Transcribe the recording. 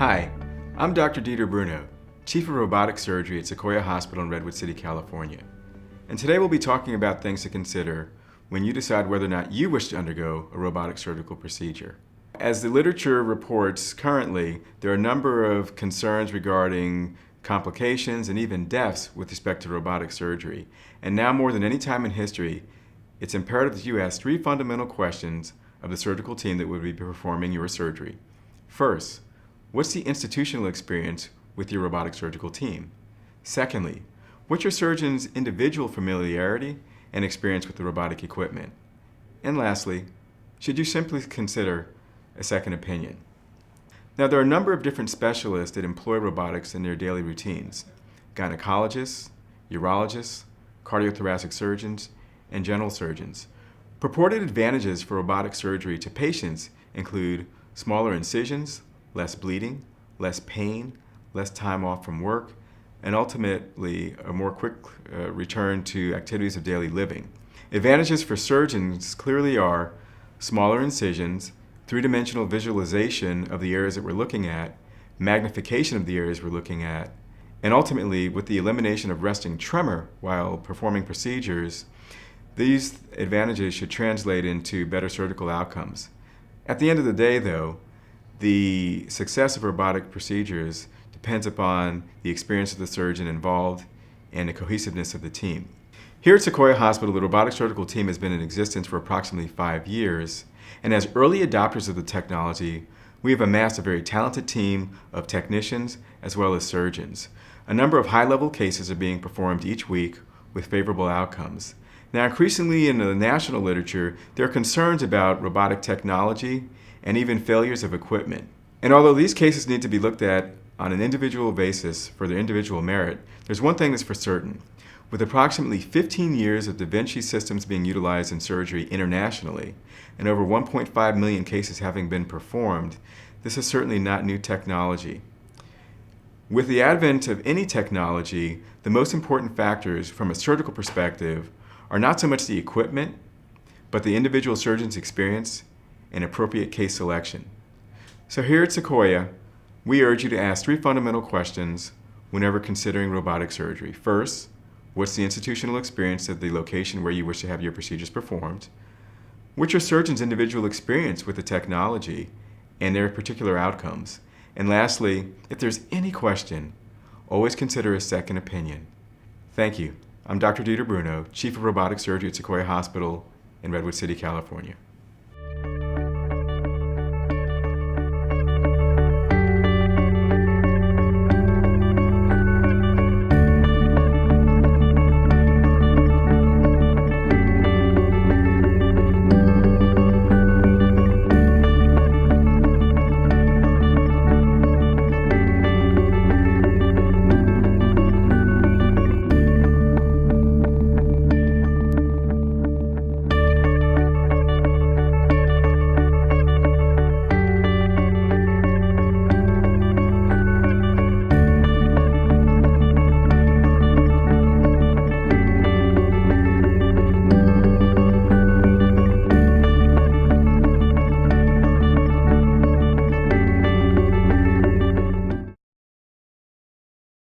Hi, I'm Dr. Bruno, Chief of Robotic Surgery at Sequoia Hospital in Redwood City, California. And today we'll be talking about things to consider when you decide whether or not you wish to undergo a robotic surgical procedure. As the literature reports currently, there are a number of concerns regarding complications and even deaths with respect to robotic surgery. And now more than any time in history, it's imperative that you ask three fundamental questions of the surgical team that would be performing your surgery. First, what's the institutional experience with your robotic surgical team? Secondly, what's your surgeon's individual familiarity and experience with the robotic equipment? And lastly, should you simply consider a second opinion? Now, there are a number of different specialists that employ robotics in their daily routines: gynecologists, urologists, cardiothoracic surgeons, and general surgeons. Purported advantages for robotic surgery to patients include smaller incisions, less bleeding, less pain, less time off from work, and ultimately a more quick return to activities of daily living. Advantages for surgeons clearly are smaller incisions, three-dimensional visualization of the areas that we're looking at, magnification of the areas we're looking at, and ultimately with the elimination of resting tremor while performing procedures, these advantages should translate into better surgical outcomes. At the end of the day, though, the success of robotic procedures depends upon the experience of the surgeon involved and the cohesiveness of the team. Here at Sequoia Hospital, the robotic surgical team has been in existence for approximately 5 years, and as early adopters of the technology, we have amassed a very talented team of technicians as well as surgeons. A number of high-level cases are being performed each week with favorable outcomes. Now, increasingly in the national literature, there are concerns about robotic technology and even failures of equipment. And although these cases need to be looked at on an individual basis for their individual merit, there's one thing that's for certain. With approximately 15 years of Da Vinci systems being utilized in surgery internationally, and over 1.5 million cases having been performed, this is certainly not new technology. With the advent of any technology, the most important factors from a surgical perspective are not so much the equipment, but the individual surgeon's experience and appropriate case selection. So here at Sequoia, we urge you to ask three fundamental questions whenever considering robotic surgery. First, what's the institutional experience of the location where you wish to have your procedures performed? What's your surgeon's individual experience with the technology and their particular outcomes? And lastly, if there's any question, always consider a second opinion. Thank you. I'm Dr. Bruno, Chief of Robotic Surgery at Sequoia Hospital in Redwood City, California.